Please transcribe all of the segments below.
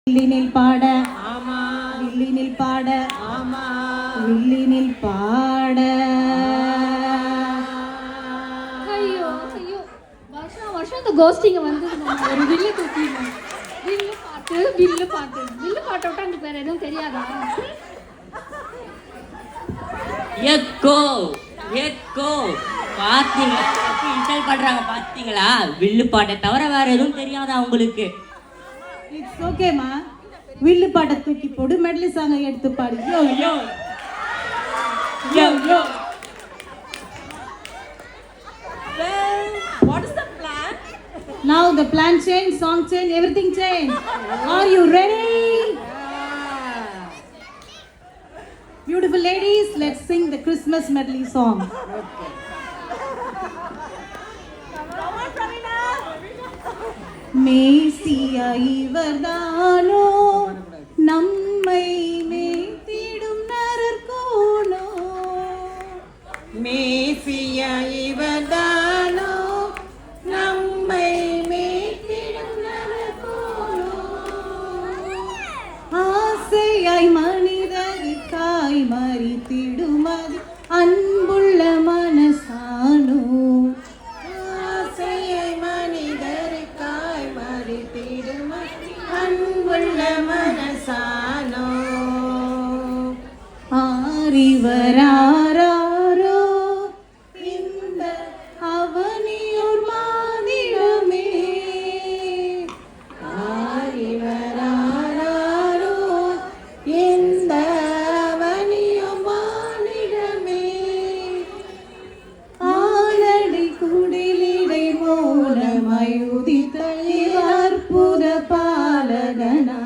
வில்லினில் பாட ஆமா, வில்லினில் பாட ஆமா, வில்லினில் பாட. ஐயோ ஐயோ, வருஷம் வருஷம் இந்த கோஷ்டிங்க வந்து ஒரு வில்லு தூக்கிடுவோம். வில்லு பாட்டு வில்லு பாட்டு வில்லு பாட்டை விட்டா எனக்கு வேற எதுவும் தெரியாதா? எக்கோ எக்கோ பாத்தீங்களா? இன்சல்ட் பண்றாங்க பாத்தீங்களா? வில்லு பாட்டை தவிர வேற எதுவும் தெரியாதா உங்களுக்கு? இட்ஸ் ஓகேமா, வில்லு பாட்டை தூக்கி போடு, மெடலி சாங்கை எடுத்து பாடு. யோ யோ யோ யோ. Well, what is the plan? Now the plan change, song change, everything change. Are you ready? Beautiful ladies, let's sing the Christmas medley song. மேசியா இவர்தானோ நம்மை மேய்த்திடும் நரர்கோனோ. மேசியா இவர்தானோ நம்மை மேய்த்திடும் நரகோனோ. ஆசையாய் மனிதருக்காய் மரித்திடுமது அன்புள்ள மனசானோ. ஆசையை மனிதருக்காய் மறித்திடும் அன்புள்ள மனசானோ. ஆரிவராரோ இந்த அவனியோர் மாதிரமே. ஆரிவராரோ இந்த அவனியும் மானிடமே. ஆனடி குடிலிடை மூலமாய் உதித்த அற்புத பாலகனா.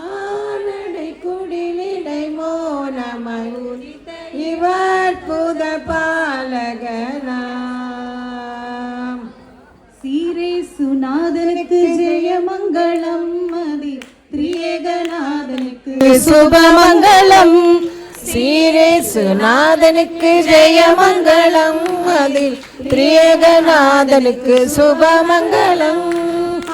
ஆனடை குடிலிடை மோனமாய் உதித்த இவர் புத பாலகனாம். சீரேசுநாதனுக்கு ஜெயமங்களம், மதி திரியேகநாதனுக்கு சுபமங்கலம். சீரேசுநாதனுக்கு ஜெயமங்கலம், அதில் திரியேகநாதனுக்கு சுபமங்கலம்.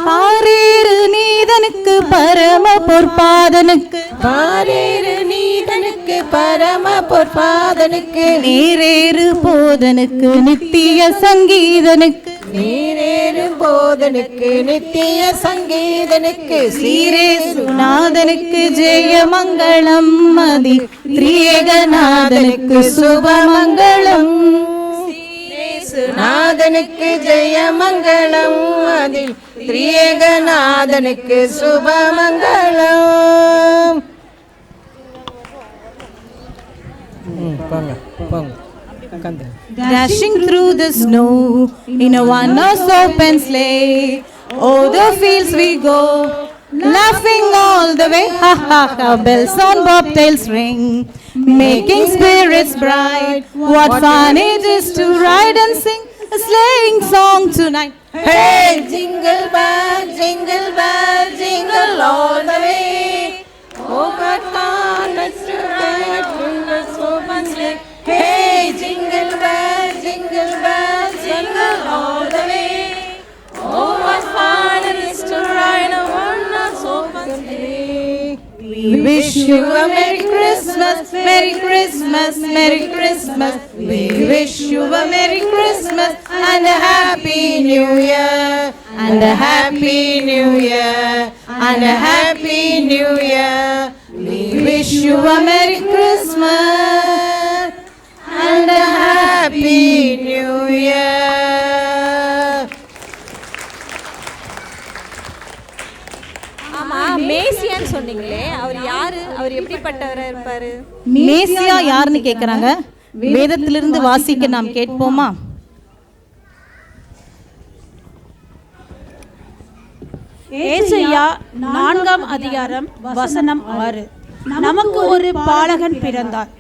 பாரேறு நீதனுக்கு பரம பொற்பாதனுக்கு பாரேறு நீதனுக்கு பரம பொற்பாதனுக்கு நீரேறு போதனுக்கு நித்திய சங்கீதனுக்கு. நீரேறு போதனுக்கு நித்திய சங்கீதனுக்கு சீரேசுநாதனுக்கு ஜெயமங்களம், மதி திரியேகநாதனுக்கு சுபமங்கலம். நாதனுக்கு ஜெயமங்கலம், அதில் திரியேகநாதனுக்கு சுபமங்கலம். Dashing through the snow in a one-horse open sleigh, o'er the fields we go, laughing all the way. Ha ha ha! Bells on bobtails ring, making spirits bright. What fun it is to ride and sing a sleighing song tonight. Hey, jingle bell, jingle all the way. Oh, what fun it's to ride in the open sleigh. Hey, jingle bell, jingle all the way. Oh, what fun it is to ride on a open sleigh. We wish you a Merry Christmas, Merry Christmas, Merry Christmas. We wish you a Merry Christmas And a Happy New Year, and a Happy New Year, and a Happy New Year. We wish you a Merry Christmas and a Happy New Year. ஆமா, மேசியான்னு சொன்னீங்களே, அவர் யாரு? அவர் எப்படிப்பட்டவரா இருப்பாரு? மேசியா யாருன்னு கேக்குறாங்க. வேதத்திலிருந்து வாசிக்க நாம் கேட்போமா? ஏசாயா 4ஆம் அதிகாரம் வசனம் 6. நமக்கு ஒரு பாலகன் பிறந்தார்,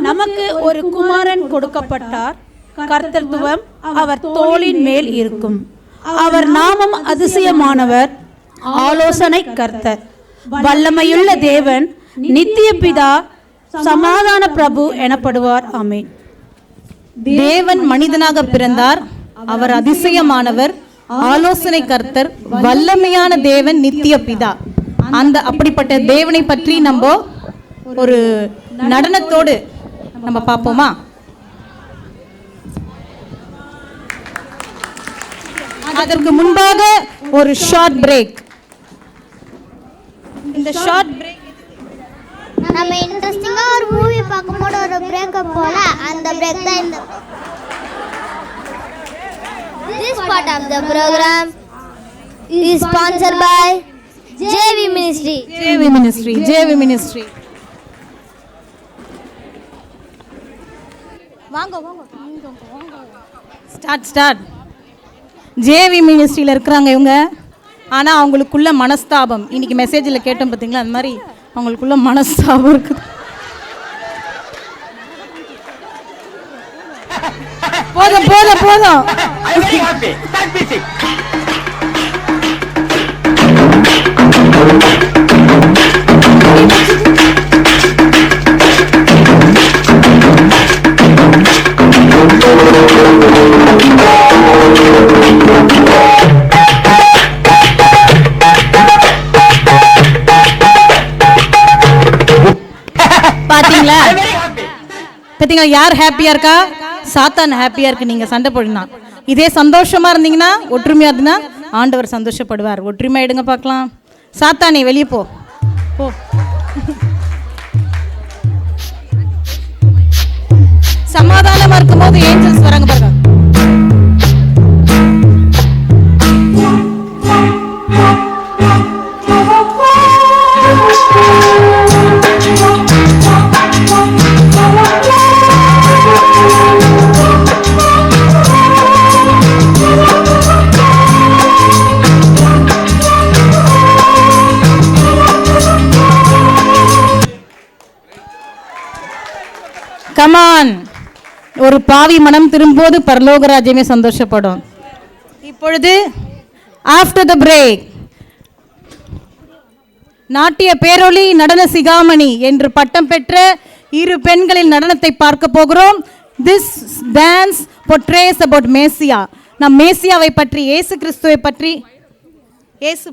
நமக்கு ஒரு குமாரன் கொடுக்கப்பட்டார், கர்த்தத்துவம் அவர் தோளின் மேல் இருக்கும். அவர் நாமம் அதிசயமானவர், ஆலோசனை கர்த்தர், வல்லமையுள்ள தேவன், நித்திய பிதா, சமாதான பிரபு எனப்படுவார். ஆமென். தேவன் மனிதனாக பிறந்தார், அவர் அதிசயமானவர், ஆலோசனை கர்த்தர், வல்லமையான தேவன், நித்திய பிதா. அந்த அப்படிப்பட்ட தேவனை பற்றி நம்ம ஒரு நடனத்தோடு நம்ம பார்ப்போமா? அதற்கு முன்பாக ஒரு ஷார்ட் பிரேக். இந்த ஷார்ட் பிரேக் நம்ம இன்ட்ரெஸ்டிங்கா ஒரு மூவி பார்க்கும்போது ஒரு பிரேக்கப் போல அந்த பிரேக் தான் இந்த This part of the program is sponsored by JV Ministry. JV Ministry. வாங்க. ஸ்டார்ட். JV Ministryல இருக்கிறாங்க இவங்க. ஆனால் அவங்களுக்குள்ள மனஸ்தாபம், இன்னைக்கு மெசேஜில் கேட்டோம் பார்த்தீங்களா, அந்த மாதிரி அவங்களுக்குள்ள மனஸ்தாபம் இருக்குது. போதும். பார்த்தீங்களா யார் ஹாப்பியா இருக்கா? சாத்தான் ஹாப்பியா இருக்கு. நீங்க சண்டை போடுனா, இதே சந்தோஷமா இருந்தீங்கன்னா, ஒற்றுமையா இருந்தா ஆண்டவர் சந்தோஷப்படுவார். ஒற்றுமையா எடுங்க பார்க்கலாம். சாத்தானே வெளியே போ. சமாதானமா இருக்கும்போது ஏஞ்சல்ஸ் வராங்க பாருங்க. கமான், ஒரு பாவி மனம் திரும்போது பரலோக ராஜ்யமே சந்தோஷப்படும். இப்பொழுது ஆஃப்டர் த பிரேக் நாட்டிய பேரொளி, நடன சிகாமணி என்று பட்டம் பெற்ற இரு பெண்களின் நடனத்தை பார்க்க போகிறோம். திஸ் டான்ஸ் portrays about மேசியா. நம் மேசியாவை பற்றி, இயேசு கிறிஸ்துவை பற்றி. இயேசு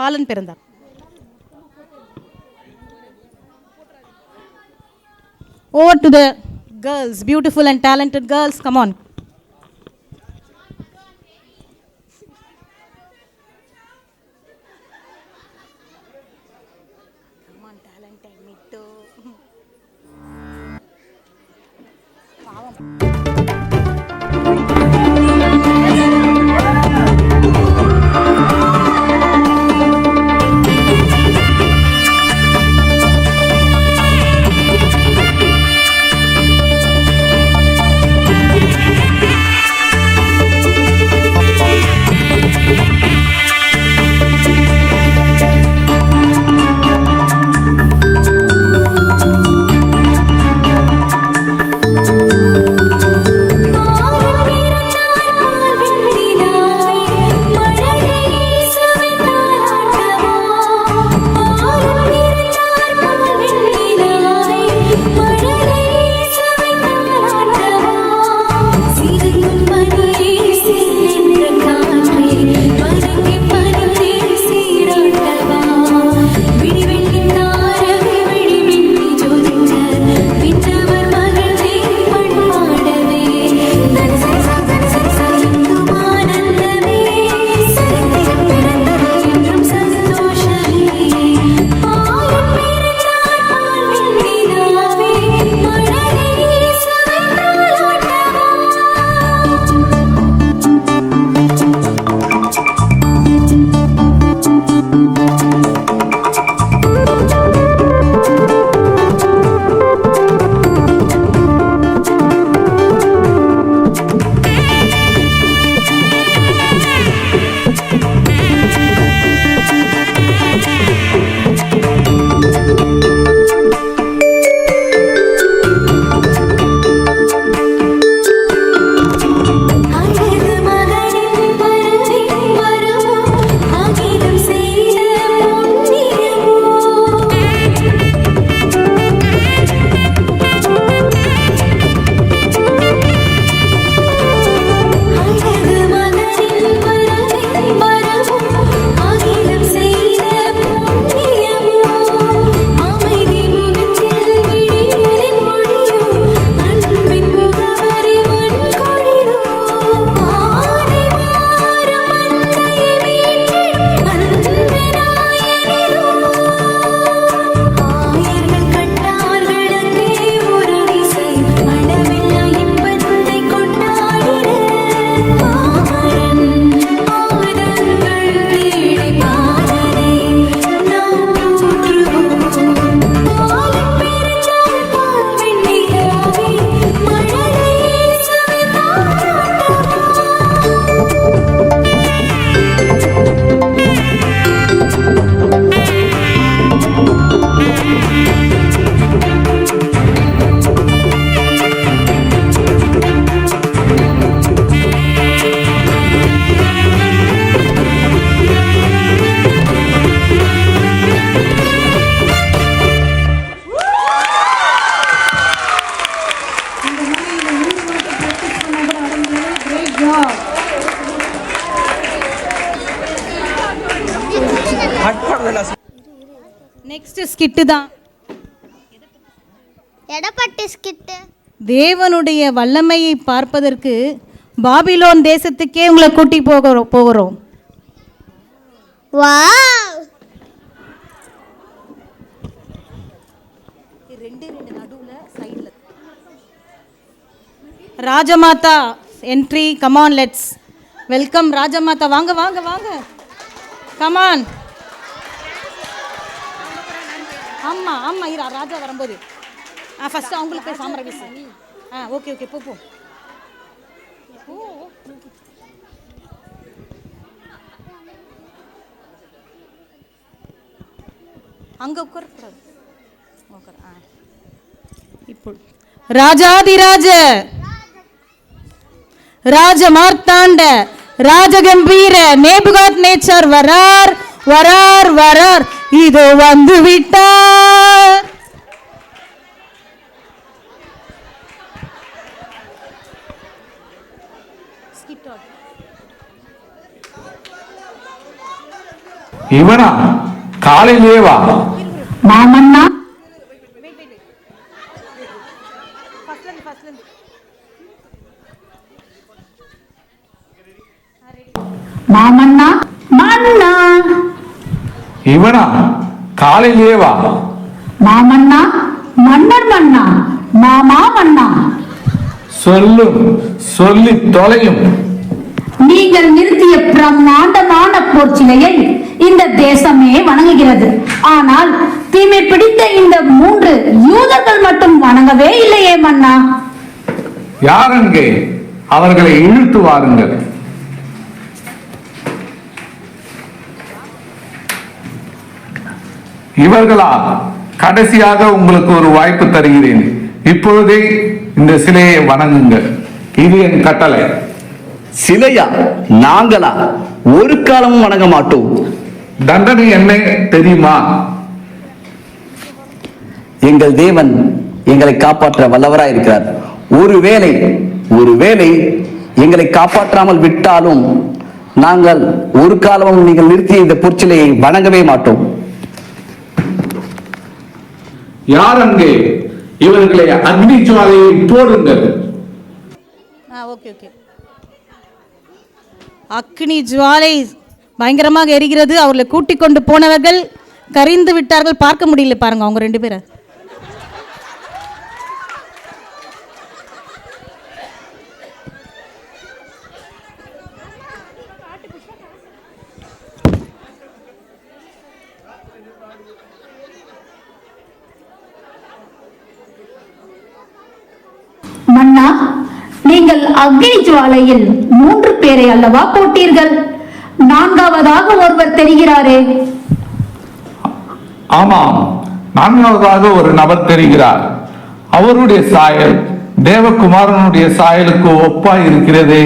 பாலன் பிறந்தார். Over to the girls, beautiful and talented girls, come on. Come on, talented me too. Next skit தான். எடப்பட்டி ஸ்கிட்டு. தேவனுடைய வல்லமையை பார்ப்பதற்கு பாபிலோன் தேசத்துக்கே உங்களை கூட்டி போகிறோம். Wow. Rajmata entry. Come on, let's welcome Rajmata. வாங்க வாங்க வாங்க, கமான். ஆமா ஆமா, இரா ராஜா வரும்போது ஃபர்ஸ்ட் அவங்களுக்கு போய் சாமர வீசு. ஓகே ஓகே, போ போ. அங்கே உட்காரக்கூடாது. இப்போ ராஜாதிராஜ ராஜ மார்த்தாண்ட ராஜகம்பீர நேபுகாத் நேச்சர் வரார் வரார் வரார், இதோ வந்து விட்டார். இவனா காலையிலே வா மாமன்னா. மாமன்னா மன்னா. இவனா காலையிலே வா மாமன்னா மன்னர் மன்னா. மாமா மன்னா. சொல்லும் சொல்லி தொலையும். நீங்கள் நிறுத்திய பிரம்மாண்டமான போர்ச்சிலையை இந்த தேசமே வணங்குகிறது. ஆனால் தீமை பிடித்த இந்த 3 யூதர்கள் மட்டும் வணங்கவே இல்லையே மன்னா. யாரங்கே? அவர்களை இழுத்து வாருங்கள். இவர்களா? கடைசியாக உங்களுக்கு ஒரு வாய்ப்பு தருகிறேன். இப்பொழுதே இந்த சிலையை வணங்குங்கள். இது என் கட்டளை. சிலையா? நாங்களா? ஒரு காலமும் வணங்க மாட்டோம். தண்டனை என்ன தெரியுமா? எங்கள் தேவன் எங்களை காப்பாற்ற வல்லவராய் இருக்கிறார். ஒருவேளை எங்களை காப்பாற்றாமல் விட்டாலும் நாங்கள் ஒரு காலமும் நீங்கள் நிறுத்திய இந்த பொற்சிலையை வணங்கவே மாட்டோம். யார் அங்கே? இவர்களை அக்னி ஜுவாலையை போடுங்கள். Okay okay. அக்னி ஜுவாலை பயங்கரமாக எரிகிறது. அவர்களை கூட்டிக் கொண்டு போனவர்கள் கரிந்து விட்டார்கள். பார்க்க முடியல பாருங்க அவங்க 2 பேரை. மன்னா, நீங்கள் அக்னி ஜுவாலையில் 3 பேரை அல்லவா போட்டீர்கள்? 4வதாக ஒருவர் தெரிகிறாரே. ஆமாம், 4வதாக ஒரு நபர் தெரிகிறார். அவருடைய சாயல் தேவகுமாரனுடைய சாயலுக்கு ஒப்பாய் இருக்கிறதே.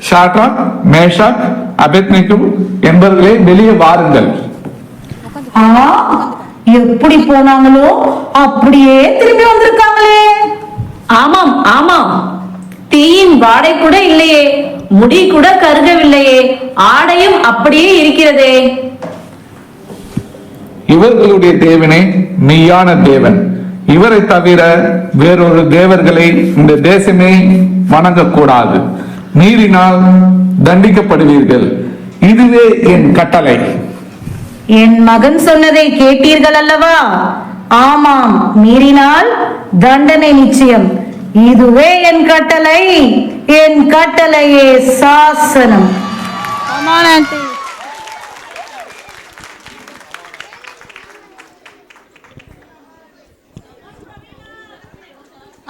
ஷாட்ராக், மேஷாக், அபேத்நேகோ என்பவர்களே வெளியே வாருங்கள். எப்படி போனாங்களோ அப்படியே திரும்பி வந்திருக்காங்களே. ஆமாம் ஆமாம், தீயின் வாடை கூட இல்லையே, முடி கூட கருகவில்லையே, ஆடையும் அப்படியே இருக்கிறதே. இவர்களுடைய தேவனே மெய்யான தேவன். இவரை தவிர வேறொரு தேவர்களை இந்த தேசமே வணங்கக்கூடாது. மீறினால் தண்டிக்கப்படுவீர்கள். இதுவே என் கட்டளை. என் மகன் சொன்னதை கேட்டீர்கள் அல்லவா? ஆமாம், மீறினால் தண்டனை நிச்சயம். இதுவே என் கட்டளை. என் கட்டளையே சாசனம்.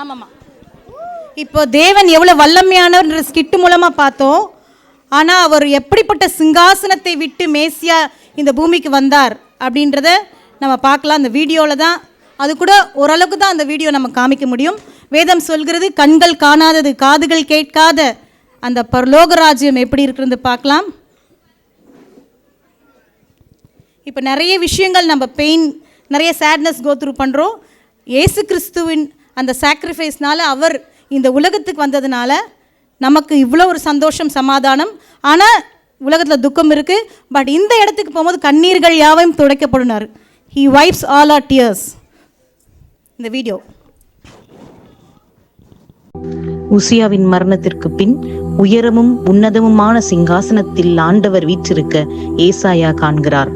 ஆமாம்மா, இப்போ தேவன் எவ்வளவு வல்லமையானவர் ஸ்கிட்டு மூலமா பார்த்தோம். ஆனா அவர் எப்படிப்பட்ட சிங்காசனத்தை விட்டு மேசியா இந்த பூமிக்கு வந்தார் அப்படின்றத நம்ம பார்க்கலாம் அந்த வீடியோவில் தான். அது கூட ஓரளவுக்கு தான் அந்த வீடியோ நம்ம காமிக்க முடியும். வேதம் சொல்கிறது, கண்கள் காணாதது, காதுகள் கேட்காத அந்த பரலோக ராஜ்யம் எப்படி இருக்கிறது பார்க்கலாம். இப்போ நிறைய விஷயங்கள் நம்ம பெயின், நிறைய சேட்னஸ் கோத்ரூ பண்ணுறோம். இயேசு கிறிஸ்துவின் அந்த சாக்ரிஃபைஸ்னால, அவர் இந்த உலகத்துக்கு வந்ததுனால நமக்கு இவ்வளோ ஒரு சந்தோஷம், சமாதானம். ஆனால் உலகத்தில் துக்கம் இருக்குது, பட் இந்த இடத்துக்கு போகும்போது கண்ணீர்கள் யாவையும் துடைக்கப்படுனார். He wipes all our tears. இந்த வீடியோ உசியாவின் மரணத்திற்கு பின் உயரமும் உன்னதமுமான சிங்காசனத்தில் ஆண்டவர் வீற்றிருக்க ஏசாயா காண்கிறார்.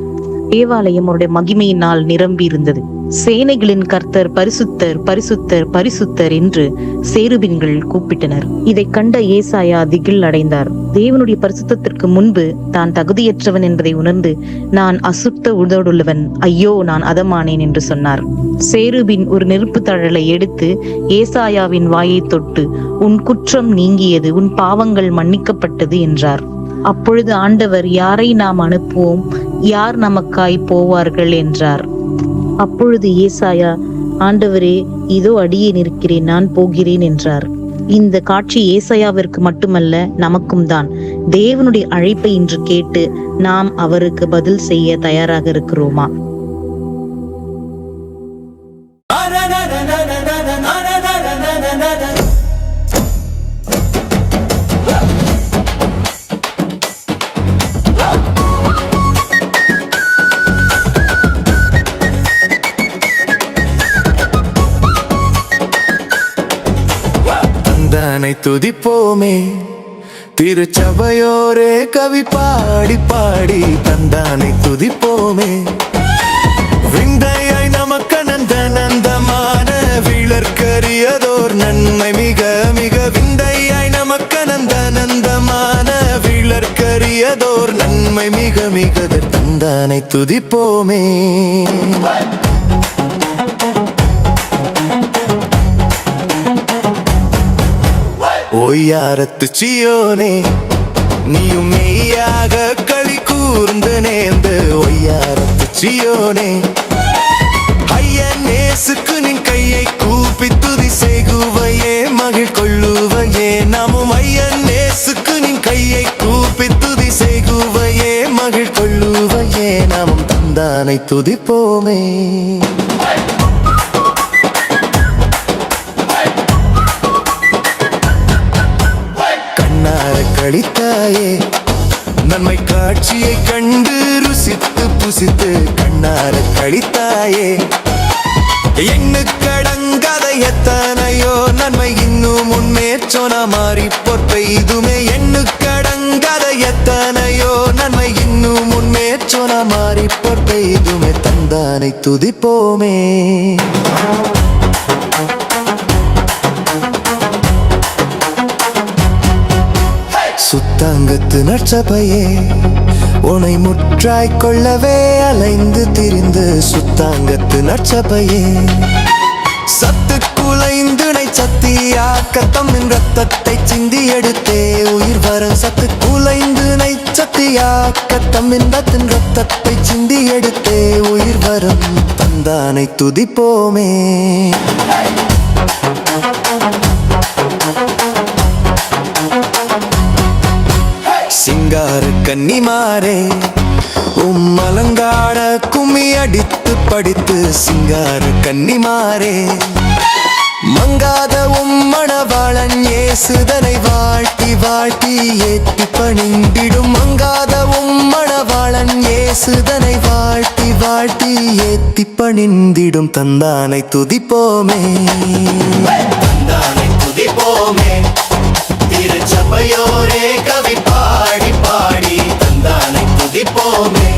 தேவாலயம் அவருடைய மகிமையினால் நிரம்பி இருந்தது. சேனைகளின் கர்த்தர் பரிசுத்தர் பரிசுத்தர் பரிசுத்தர் என்று சேருபின்கள் கூப்பிட்டனர். இதை கண்ட ஏசாயா திகில் அடைந்தார். தேவனுடைய பரிசுத்தத்திற்கு முன்பு தான் தகுதியற்றவன் என்பதை உணர்ந்து, நான் அசுத்த உதடுள்ளவன், ஐயோ நான் அதமானேன் என்று சொன்னார். சேருபின் ஒரு நெருப்பு தழலை எடுத்து ஏசாயாவின் வாயை தொட்டு, உன் குற்றம் நீங்கியது, உன் பாவங்கள் மன்னிக்கப்பட்டது என்றார். அப்பொழுது ஆண்டவர், யாரை நாம் அனுப்புவோம், யார் நமக்காய் போவார்கள் என்றார். அப்பொழுது ஏசாயா, ஆண்டவரே, இதோ அடியேன் இருக்கிறேன், நான் போகிறேன் என்றார். இந்த காட்சி ஏசாயாவிற்கு மட்டுமல்ல, நமக்கும் தான். தேவனுடைய அழைப்பை இன்று கேட்டு நாம் அவருக்கு பதில் செய்ய தயாராக இருக்கிறோமா? தந்தானை துதிப்போமே, திருச்சபையோரே கவி பாடி பாடி தந்தானை துதிப்போமே. விந்தையாய் நமக்கு நந்தனந்தமான விளர்க்கரியதோர் நன்மை மிக மிக. விந்தையாய் நமக்கு நந்தனந்தமான விளர்க்கரியதோர் நன்மை மிக மிக. தந்தானை துதிப்போமே. ஒய்யாரத்து சியோனே, நீயும் மெய்யாக களி கூர்ந்து நேர்ந்து. ஒய்யாரத்து சியோனே, ஐயன் நேசுக்கு நின் கையை கூப்பி துதி செய்குவையே, மகிழ் கொள்ளுவையே. நாமும் ஐயன் நேசுக்கு நின் கையை கூப்பி துதி செய்குவையே, மகிழ் கொள்ளுவையே. நாமும் தந்தானை துதிப்போமே. கழித்தாயே, நன்மை காட்சியை கண்டு ருசித்து புசித்து கண்ணார கழித்தாயே. எண்ணுக்கடங்காத எத்தனையோ நன்மை இன்னும் முன்னேற்றோன மாறி பொற்பெய்துமே. எண்ணுக்கடங்காத எத்தனையோ நன்மை இன்னும் முன்னேற்றோன மாறி பொற்பெய்துமே. தந்தானை துதிப்போமே. சுத்தாங்கத்து நற்சபையே, உனை முற்றாய் கொள்ளவே அலைந்து திரிந்து. சுத்தாங்கத்து நற்சபையே, சத்து குலைந்துனை சத்தியாக்கத்தம் ரத்தத்தை சிந்தி எடுத்தே உயிர் வர. சத்து குலைந்துனை சத்தியாக்கத்தம் ரத்தத்தை சிந்தி எடுத்தே உயிர் வரும். தந்தானை துதிப்போமே. சிங்கார கன்னிமாரே, அலங்கார கும்மி அடித்து படித்து. சிங்கார கன்னிமாரே, மங்காத மணவாளன் இயேசுதனை வாழ்த்தி வாழ்த்தி ஏற்றி பணிந்திடும். மங்காத மணவாளன் இயேசுதனை வாழ்த்தி வாழ்த்தி ஏற்றி பணிந்திடும். தந்தானை துதிப்போமே. தந்தானை துதிப்போமே. திருச்சபையோரே கவி பாடி பாடி தந்தானை துதிப்போமே.